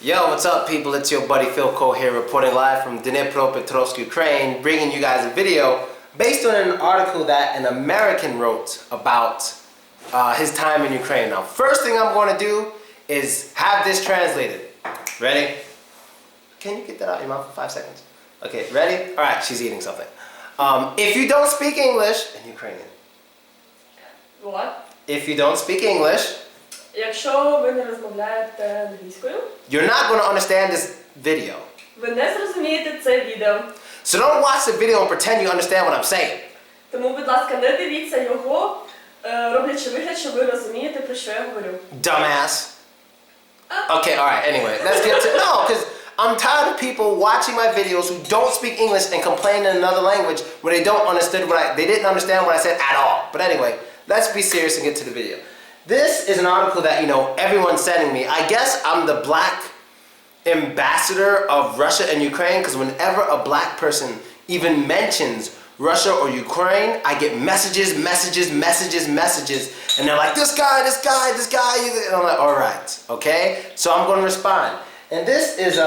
Yo, what's up, people? It's your buddy Philko here, reporting live from Dnipropetrovsk, Ukraine, bringing you guys a video based on an article that an American wrote about his time in Ukraine. Now, first thing I'm going to do is have this translated. Ready? Can you get that out of your mouth for 5 seconds? Okay, ready? All right, she's eating something. If you don't speak English in Ukrainian. What? If you don't speak English, Якщо ви не розмовляєте англійською, you're not going to understand this video. ви не зрозумієте це відео. So don't watch the video and pretend you understand what I'm saying. Тому, будь ласка, не дивіться його, роблячи вигляд, що ви розумієте, про що я говорю. Dumbass. Okay, alright, anyway, let's get to... No, because I'm tired of people watching my videos who don't speak English and complain in another language where they they didn't understand what I said at all. But anyway, let's be serious and get to the video. This is an article that, everyone's sending me. I guess I'm the black ambassador of Russia and Ukraine, because whenever a black person even mentions Russia or Ukraine, I get messages, and they're like, this guy, and I'm like, all right, okay? So I'm going to respond. And this is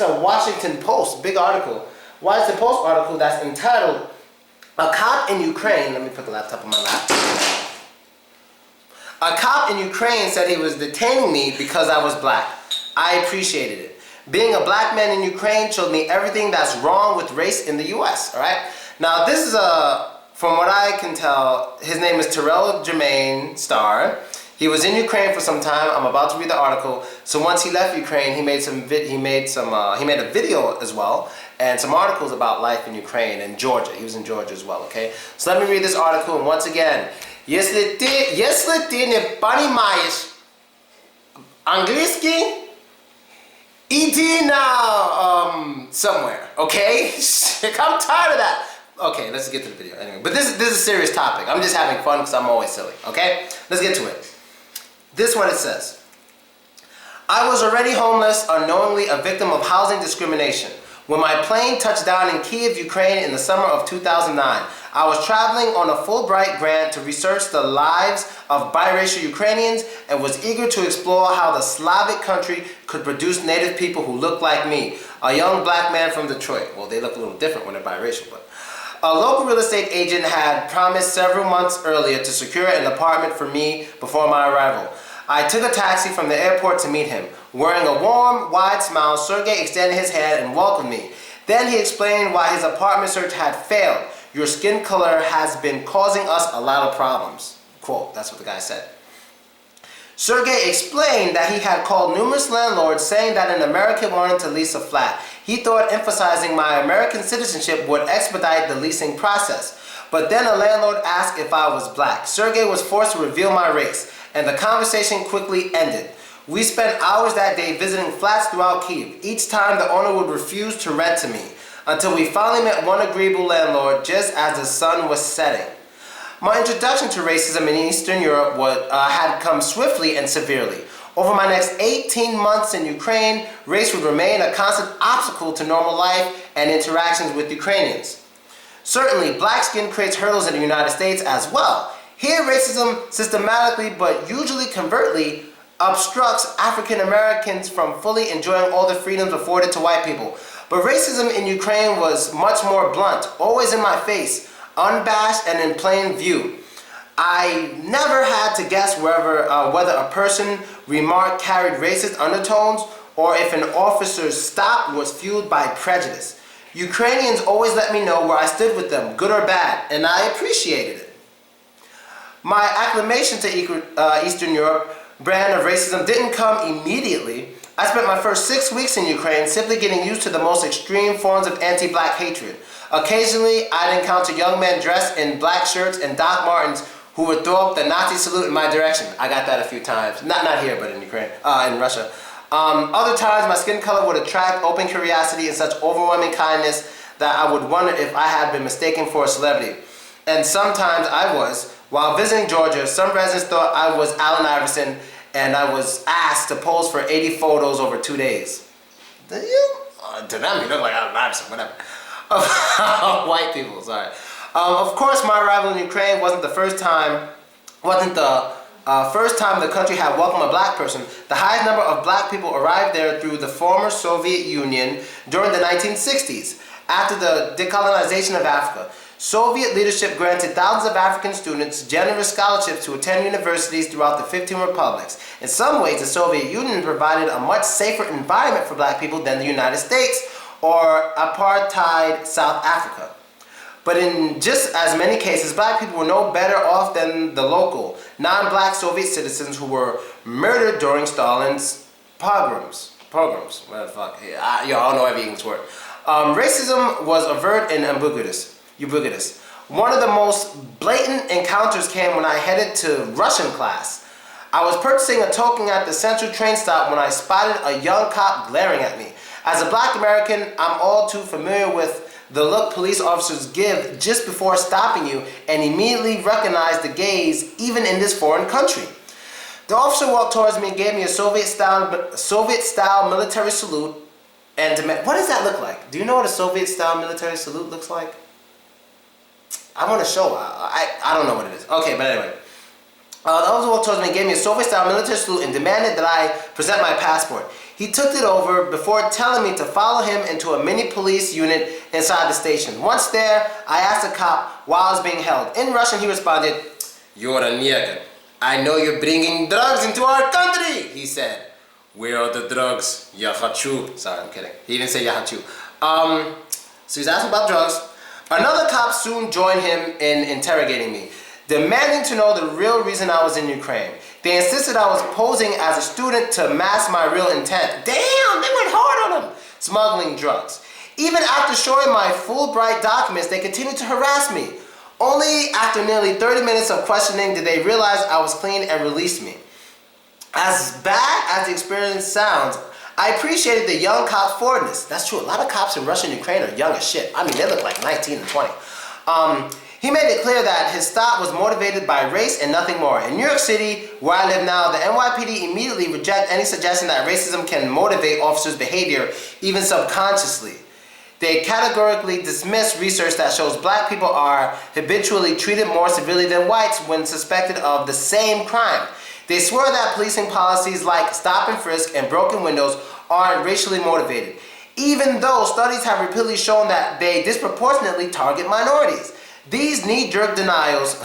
a Washington Post, big article, Washington Post article that's entitled, "A Cop in Ukraine," let me put the laptop on my lap. "A cop in Ukraine said he was detaining me because I was black. I appreciated it. Being a black man in Ukraine showed me everything that's wrong with race in the US," all right? Now this is from what I can tell, his name is Terrell Jermaine Starr. He was in Ukraine for some time. I'm about to read the article. So once he left Ukraine, he made a video as well and some articles about life in Ukraine and Georgia. He was in Georgia as well, okay? So let me read this article, and once again, если ты не понимаешь английский, иди на somewhere, okay? I'm tired of that. Okay, let's get to the video anyway. But this is a serious topic. I'm just having fun because I'm always silly, okay? Let's get to it. This is what it says. "I was already homeless, unknowingly a victim of housing discrimination. When my plane touched down in Kiev, Ukraine in the summer of 2009, I was traveling on a Fulbright grant to research the lives of biracial Ukrainians and was eager to explore how the Slavic country could produce native people who looked like me, a young black man from Detroit." Well, they look a little different when they're biracial, but... "A local real estate agent had promised several months earlier to secure an apartment for me before my arrival. I took a taxi from the airport to meet him. Wearing a warm, wide smile, Sergey extended his hand and welcomed me. Then he explained why his apartment search had failed. "Your skin color has been causing us a lot of problems." Quote, that's what the guy said. Sergey explained that he had called numerous landlords saying that an American wanted to lease a flat. He thought emphasizing my American citizenship would expedite the leasing process. But then a landlord asked if I was black. Sergey was forced to reveal my race, and the conversation quickly ended. We spent hours that day visiting flats throughout Kyiv. Each time the owner would refuse to rent to me, until we finally met one agreeable landlord just as the sun was setting. My introduction to racism in Eastern Europe had come swiftly and severely. Over my next 18 months in Ukraine, race would remain a constant obstacle to normal life and interactions with Ukrainians. Certainly, black skin creates hurdles in the United States as well. Here, racism systematically but usually covertly obstructs African Americans from fully enjoying all the freedoms afforded to white people. But racism in Ukraine was much more blunt, always in my face, unabashed and in plain view. I never had to guess whether a person's remark carried racist undertones or if an officer's stop was fueled by prejudice. Ukrainians always let me know where I stood with them, good or bad, and I appreciated it. My acclimation to Eastern Europe brand of racism didn't come immediately. I spent my first 6 weeks in Ukraine simply getting used to the most extreme forms of anti-black hatred. Occasionally, I'd encounter young men dressed in black shirts and Doc Martens who would throw up the Nazi salute in my direction. I got that a few times. Not here, but in Ukraine, in Russia. Other times, my skin color would attract open curiosity and such overwhelming kindness that I would wonder if I had been mistaken for a celebrity. And sometimes I was. While visiting Georgia, some residents thought I was Allen Iverson, and I was asked to pose for 80 photos over 2 days. Did you? To them, you look like Allen Iverson, whatever. White people, sorry. Of course, my arrival in Ukraine wasn't the first time the country had welcomed a black person. The highest number of black people arrived there through the former Soviet Union during the 1960s. After the decolonization of Africa, Soviet leadership granted thousands of African students generous scholarships to attend universities throughout the 15 republics. In some ways, the Soviet Union provided a much safer environment for black people than the United States or apartheid South Africa. But in just as many cases, black people were no better off than the local, non-black Soviet citizens who were murdered during Stalin's pogroms. Pogroms, what the fuck? I don't know every English word. Racism was overt and ubiquitous. One of the most blatant encounters came when I headed to Russian class. I was purchasing a token at the central train stop when I spotted a young cop glaring at me. As a black American, I'm all too familiar with the look police officers give just before stopping you and immediately recognize the gaze even in this foreign country. The officer walked towards me and gave me a Soviet-style military salute and demanded, what does that look like? Do you know what a Soviet-style military salute looks like? I want to show. I don't know what it is. Okay, but anyway. The officer walked towards me and gave me a Soviet-style military salute and demanded that I present my passport. He took it over before telling me to follow him into a mini police unit inside the station. Once there, I asked the cop why I was being held. In Russian, he responded, "You're a nigger. I know you're bringing drugs into our country," he said. "Where are the drugs? Я хочу." Sorry, I'm kidding. He didn't say я хочу. So he's asking about drugs. Another cop soon joined him in interrogating me, demanding to know the real reason I was in Ukraine. They insisted I was posing as a student to mask my real intent. Damn, they went hard on him. Smuggling drugs. Even after showing my Fulbright documents, they continued to harass me. Only after nearly 30 minutes of questioning did they realize I was clean and released me. As bad as the experience sounds, I appreciated the young cop's forwardness. That's true. A lot of cops in Russia and Ukraine are young as shit. I mean, they look like 19 and 20. He made it clear that his stop was motivated by race and nothing more. In New York City, where I live now, the NYPD immediately reject any suggestion that racism can motivate officers' behavior, even subconsciously. They categorically dismiss research that shows black people are habitually treated more severely than whites when suspected of the same crime. They swear that policing policies like stop and frisk and broken windows aren't racially motivated, even though studies have repeatedly shown that they disproportionately target minorities. These knee-jerk denials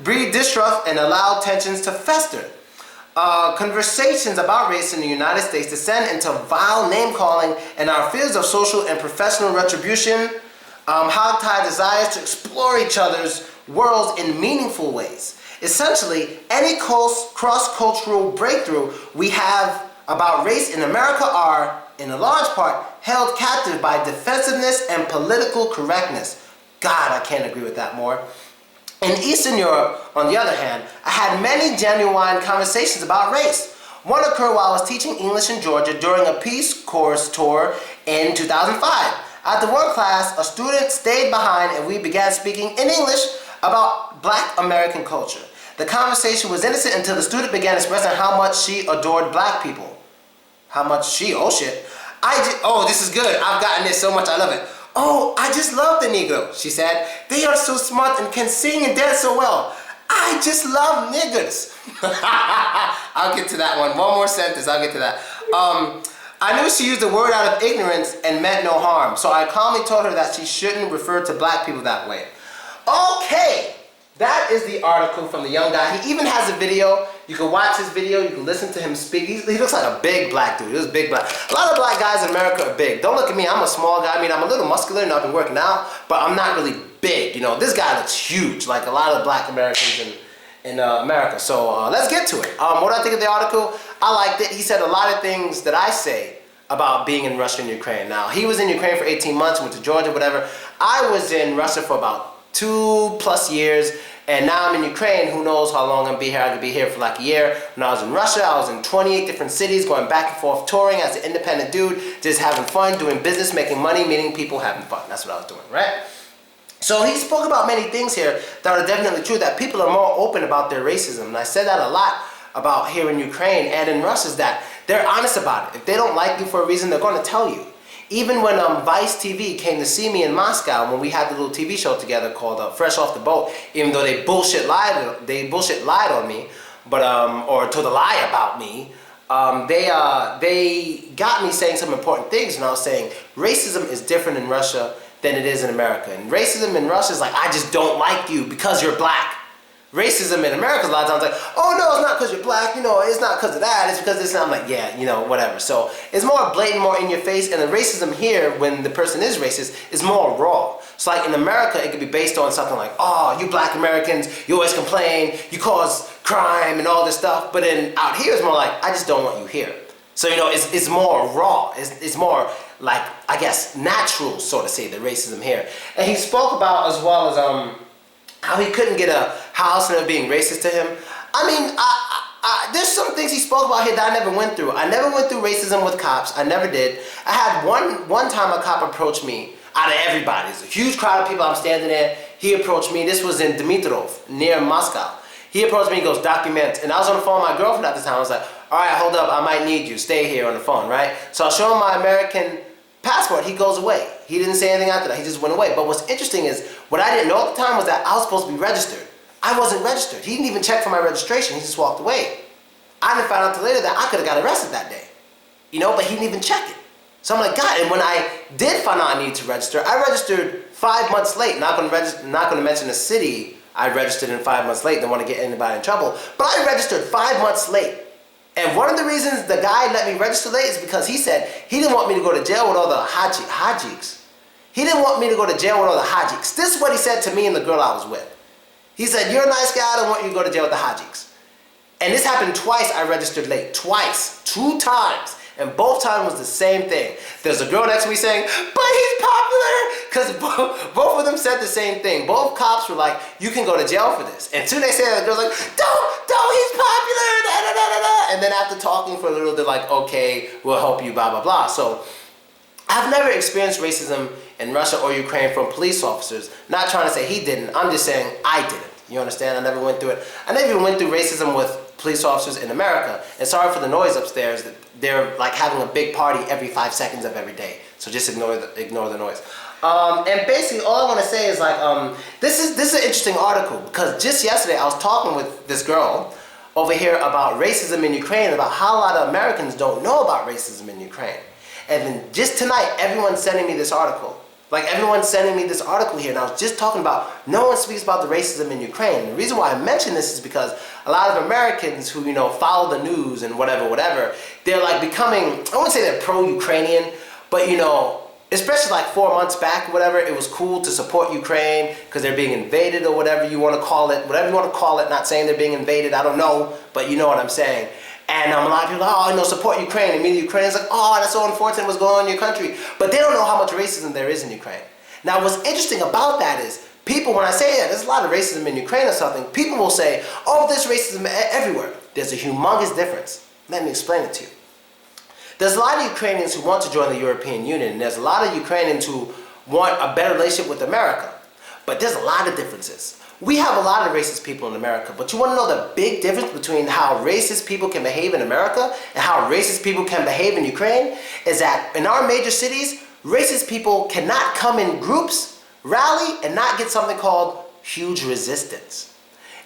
breed distrust and allow tensions to fester. Conversations about race in the United States descend into vile name-calling, and our fears of social and professional retribution hogtie desires to explore each other's worlds in meaningful ways. Essentially, any cross-cultural breakthrough we have about race in America are, in a large part, held captive by defensiveness and political correctness. God, I can't agree with that more. In Eastern Europe, on the other hand, I had many genuine conversations about race. One occurred while I was teaching English in Georgia during a Peace Corps tour in 2005. After one class, a student stayed behind and we began speaking in English about Black American culture. The conversation was innocent until the student began expressing how much she adored black people. How much she, oh shit. Oh, this is good. I've gotten this so much, I love it. "Oh, I just love the Negro," she said. "They are so smart and can sing and dance so well. I just love niggers." I'll get to that one. One more sentence, I'll get to that. I knew she used the word out of ignorance and meant no harm, so I calmly told her that she shouldn't refer to black people that way. Okay, that is the article from the young guy. He even has a video. You can watch his video, you can listen to him speak. He looks like a big black dude. He was big black. A lot of black guys in America are big. Don't look at me, I'm a small guy. I mean, I'm a little muscular and I've been working out, but I'm not really big. You know, this guy looks huge, like a lot of black Americans in America. So let's get to it. What do I think of the article? I liked it. He said a lot of things that I say about being in Russia and Ukraine. Now, he was in Ukraine for 18 months, went to Georgia, whatever. I was in Russia for about 2+ years. And now I'm in Ukraine. Who knows how long I'll be here. I could be here for like a year. When I was in Russia, I was in 28 different cities, going back and forth, touring as an independent dude, just having fun, doing business, making money, meeting people, having fun. That's what I was doing, right? So he spoke about many things here that are definitely true, that people are more open about their racism. And I said that a lot about here in Ukraine and in Russia, is that they're honest about it. If they don't like you for a reason, they're going to tell you. Even when Vice TV came to see me in Moscow when we had the little TV show together called Fresh Off the Boat, even though they bullshit lied on me, but or told a lie about me, they got me saying some important things, and I was saying racism is different in Russia than it is in America. And racism in Russia is like, I just don't like you because you're black. Racism in America a lot of times like, oh no, it's not because you're black, you know, it's not because of that, it's because this. And I'm like, yeah, you know, whatever. So it's more blatant, more in your face, and the racism here, when the person is racist, is more raw. So like in America, it could be based on something like, oh, you black Americans, you always complain, you cause crime and all this stuff. But then out here, it's more like, I just don't want you here. So, you know, it's more raw. It's more like, I guess, natural, so to say, the racism here. And he spoke about as well as how he couldn't get a house and it being racist to him. I mean, there's some things he spoke about here that I never went through. I never went through racism with cops. I never did. I had one time a cop approached me out of everybody. There's a huge crowd of people. I'm standing there. He approached me. This was in Dimitrov, near Moscow. He approached me, he goes, document. And I was on the phone with my girlfriend at the time. I was like, all right, hold up, I might need you. Stay here on the phone, right? So I show him my American passport. He goes away. He didn't say anything after that. He just went away. But what's interesting is, what I didn't know at the time was that I was supposed to be registered. I wasn't registered. He didn't even check for my registration. He just walked away. I didn't find out until later that I could have got arrested that day. You know, but he didn't even check it. So I'm like, God, and when I did find out I needed to register, I registered 5 months late. Not going to mention the city I registered in 5 months late. Don't want to get anybody in trouble. But I registered 5 months late. And one of the reasons the guy let me register late is because he said he didn't want me to go to jail with all the hajiks. He didn't want me to go to jail with all the hajiks. This is what he said to me and the girl I was with. He said, you're a nice guy, I don't want you to go to jail with the hajiks. And this happened twice. I registered late. Twice. 2 times. And both times was the same thing. There's a girl next to me saying, but he's popular! Because both of them said the same thing. Both cops were like, you can go to jail for this. And soon they say that, the girl's like, don't, he's popular! Da, da, da, da, da. And then after talking for a little, they're like, okay, we'll help you, blah, blah, blah. So I've never experienced racism in Russia or Ukraine from police officers. Not trying to say he didn't. I'm just saying I didn't. You understand? I never went through it. I never even went through racism with police officers in America. And sorry for the noise upstairs. They're like having a big party every 5 seconds of every day. So just ignore the noise. And basically all I want to say is like, this is an interesting article, because just yesterday I was talking with this girl over here about racism in Ukraine, about how a lot of Americans don't know about racism in Ukraine. And then just tonight, everyone's sending me this article. Like, everyone's sending me this article here, and I was just talking about, no one speaks about the racism in Ukraine. And the reason why I mention this is because a lot of Americans who, you know, follow the news and whatever, they're like becoming, I wouldn't say they're pro-Ukrainian, but, you know, especially like 4 months back, whatever, it was cool to support Ukraine because they're being invaded or whatever you want to call it, not saying they're being invaded, I don't know, but you know what I'm saying. And a lot of people are like, oh, you know, support Ukraine. And the Ukrainians like, oh, that's so unfortunate what's going on in your country. But they don't know how much racism there is in Ukraine. Now, what's interesting about that is, people, when I say that there's a lot of racism in Ukraine or something, people will say, oh, there's racism everywhere. There's a humongous difference. Let me explain it to you. There's a lot of Ukrainians who want to join the European Union, and there's a lot of Ukrainians who want a better relationship with America. But there's a lot of differences. We have a lot of racist people in America, but you want to know the big difference between how racist people can behave in America and how racist people can behave in Ukraine? Is that in our major cities, racist people cannot come in groups, rally, and not get something called huge resistance.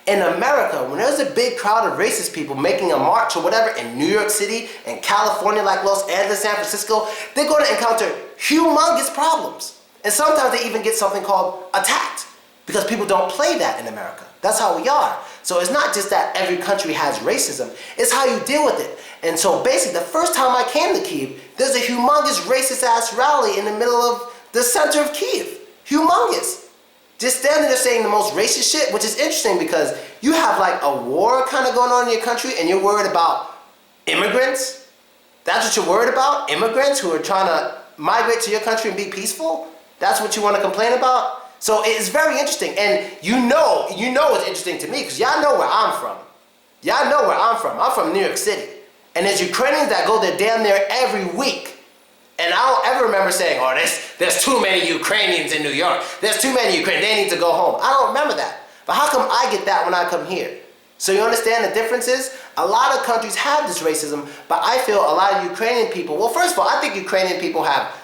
In America, when there's a big crowd of racist people making a march or whatever in New York City and California, like Los Angeles, San Francisco, they're going to encounter humongous problems. And sometimes they even get something called attacked, because people don't play that in America. That's how we are. So it's not just that every country has racism, it's how you deal with it. And so basically, the first time I came to Kyiv, there's a humongous racist ass rally in the middle of the center of Kyiv. Humongous. Just standing there saying the most racist shit, which is interesting because you have like a war kind of going on in your country and you're worried about immigrants? That's what you're worried about? Immigrants who are trying to migrate to your country and be peaceful? That's what you want to complain about? So it's very interesting, and you know it's interesting to me, because y'all know where I'm from. Y'all know where I'm from. I'm from New York City. And there's Ukrainians that go there damn near every week. And I don't ever remember saying, oh, there's too many Ukrainians in New York. There's too many Ukrainians, they need to go home. I don't remember that. But how come I get that when I come here? So you understand the differences? A lot of countries have this racism, but I feel a lot of Ukrainian people, well, first of all, I think Ukrainian people have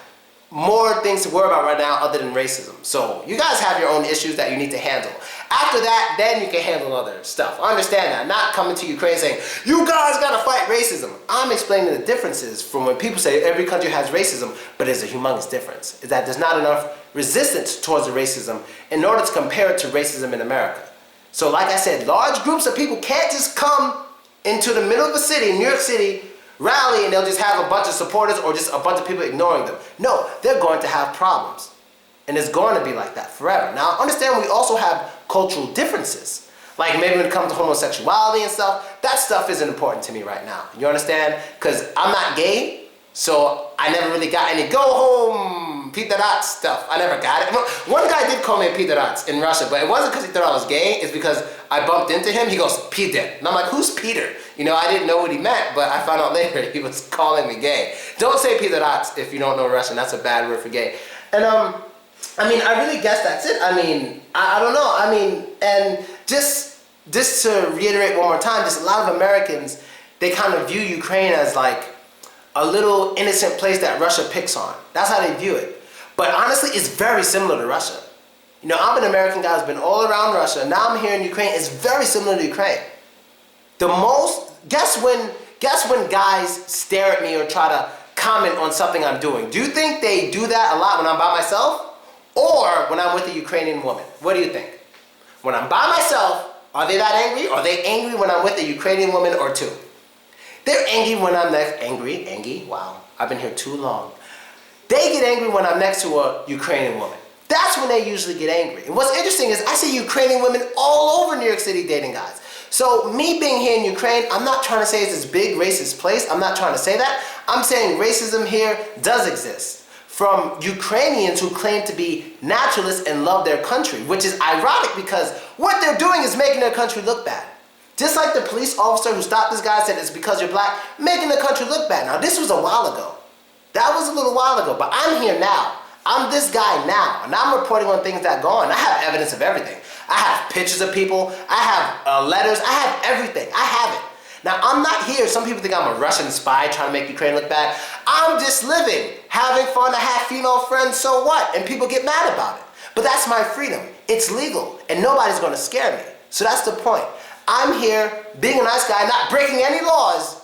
more things to worry about right now other than racism. So you guys have your own issues that you need to handle. After that, then you can handle other stuff. I understand that. I'm not coming to Ukraine saying, you guys gotta fight racism. I'm explaining the differences from when people say every country has racism, but there's a humongous difference. Is that there's not enough resistance towards the racism in order to compare it to racism in America. So like I said, large groups of people can't just come into the middle of the city, New York City, rally, and they'll just have a bunch of supporters or just a bunch of people ignoring them. No, they're going to have problems. And it's going to be like that forever. Now, understand we also have cultural differences. Like maybe when it comes to homosexuality and stuff, that stuff isn't important to me right now. You understand? Because I'm not gay, so I never really got any go home, Peter stuff. I never got it. One guy did call me a Peter in Russia, but it wasn't because he thought I was gay. It's because I bumped into him. He goes, Peter. And I'm like, who's Peter? You know, I didn't know what he meant, but I found out later he was calling me gay. Don't say Peter if you don't know Russian. That's a bad word for gay. And I mean, I really guess that's it. I mean, I don't know. I mean, and just to reiterate one more time, just a lot of Americans, they kind of view Ukraine as like a little innocent place that Russia picks on. That's how they view it. But honestly, it's very similar to Russia. You know, I'm an American guy who's been all around Russia. Now I'm here in Ukraine. It's very similar to Ukraine. Guess when guys stare at me or try to comment on something I'm doing. Do you think they do that a lot when I'm by myself? Or when I'm with a Ukrainian woman? What do you think? When I'm by myself, are they that angry? Are they angry when I'm with a Ukrainian woman or two? They're angry when I'm next, angry, wow, I've been here too long. They get angry when I'm next to a Ukrainian woman. That's when they usually get angry. And what's interesting is I see Ukrainian women all over New York City dating guys. So me being here in Ukraine, I'm not trying to say it's this big racist place. I'm not trying to say that. I'm saying racism here does exist. From Ukrainians who claim to be naturalists and love their country, which is ironic because what they're doing is making their country look bad. Just like the police officer who stopped this guy said it's because you're black, making the country look bad. Now this was a while ago. That was a little while ago, but I'm here now. I'm this guy now, and I'm reporting on things that go on. I have evidence of everything. I have pictures of people. I have letters. I have everything. I have it. Now, I'm not here. Some people think I'm a Russian spy trying to make Ukraine look bad. I'm just living, having fun. I have female friends, so what? And people get mad about it. But that's my freedom. It's legal, and nobody's going to scare me. So that's the point. I'm here being a nice guy, not breaking any laws,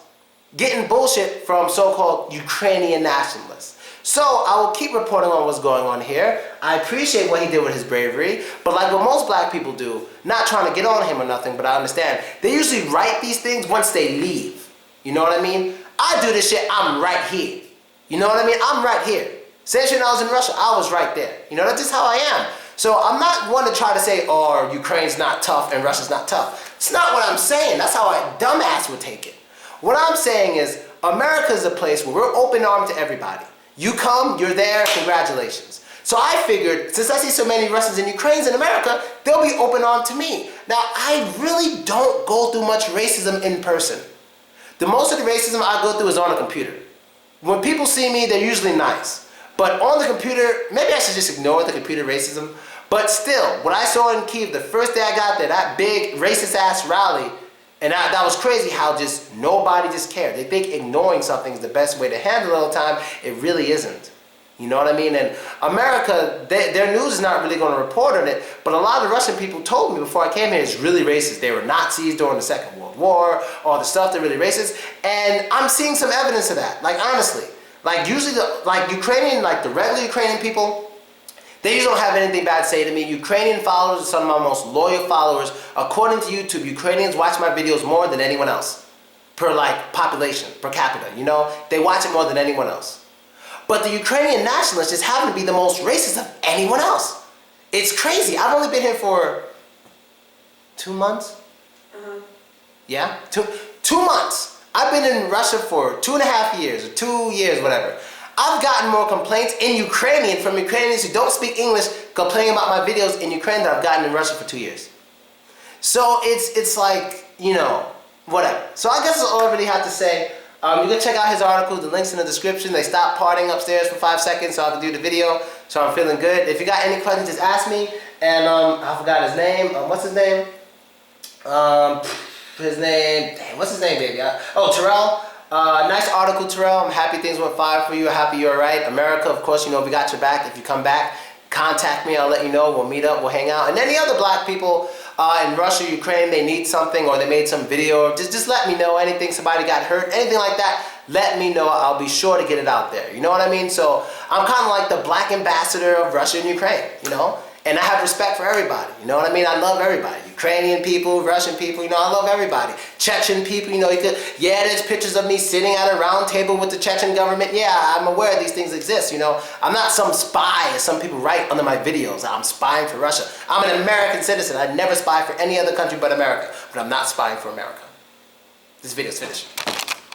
getting bullshit from so-called Ukrainian nationalists. So I will keep reporting on what's going on here. I appreciate what he did with his bravery, but like what most black people do, not trying to get on him or nothing, but I understand, they usually write these things once they leave. You know what I mean? I do this shit, I'm right here. You know what I mean? I'm right here. Same shit when I was in Russia, I was right there. You know, that's just how I am. So I'm not one to try to say, oh, Ukraine's not tough and Russia's not tough. It's not what I'm saying. That's how a dumbass would take it. What I'm saying is, America's a place where we're open armed to everybody. You come, you're there, congratulations. So I figured, since I see so many Russians and Ukrainians in America, they'll be open armed to me. Now, I really don't go through much racism in person. The most of the racism I go through is on a computer. When people see me, they're usually nice. But on the computer, maybe I should just ignore the computer racism. But still, what I saw in Kyiv the first day I got there, that big racist ass rally, and that was crazy how just nobody just cared. They think ignoring something is the best way to handle it all the time. It really isn't. You know what I mean? And America, their news is not really going to report on it, but a lot of the Russian people told me before I came here it's really racist. They were Nazis during the Second World War, all the stuff, they're really racist. And I'm seeing some evidence of that, like honestly. Like usually the regular Ukrainian people, they usually don't have anything bad to say to me. Ukrainian followers are some of my most loyal followers. According to YouTube, Ukrainians watch my videos more than anyone else. Per population, per capita, you know? They watch it more than anyone else. But the Ukrainian nationalists just happen to be the most racist of anyone else. It's crazy. I've only been here for 2 months. Yeah? Two months. I've been in Russia for 2.5 years, or 2 years, whatever. I've gotten more complaints in Ukrainian from Ukrainians who don't speak English complaining about my videos in Ukraine than I've gotten in Russia for 2 years. So it's like, you know, whatever. So I guess that's all I really have to say. You can check out his article, the link's in the description. They stopped partying upstairs for 5 seconds so I can do the video. So I'm feeling good. If you got any questions, just ask me. And I forgot his name. What's his name? What's his name, baby? Terrell. Nice article, Terrell. I'm happy things went fine for you. Happy you're alright. America, of course, you know, we got your back. If you come back, contact me. I'll let you know. We'll meet up. We'll hang out. And any other black people in Russia, Ukraine, they need something or they made some video, just let me know. Anything, somebody got hurt, anything like that, let me know. I'll be sure to get it out there. You know what I mean? So I'm kind of like the black ambassador of Russia and Ukraine, you know? And I have respect for everybody, you know what I mean? I love everybody. Ukrainian people, Russian people, you know, I love everybody. Chechen people, you know, yeah, there's pictures of me sitting at a round table with the Chechen government. Yeah, I'm aware these things exist, you know. I'm not some spy, as some people write under my videos. I'm spying for Russia. I'm an American citizen. I'd never spy for any other country but America. But I'm not spying for America. This video's finished.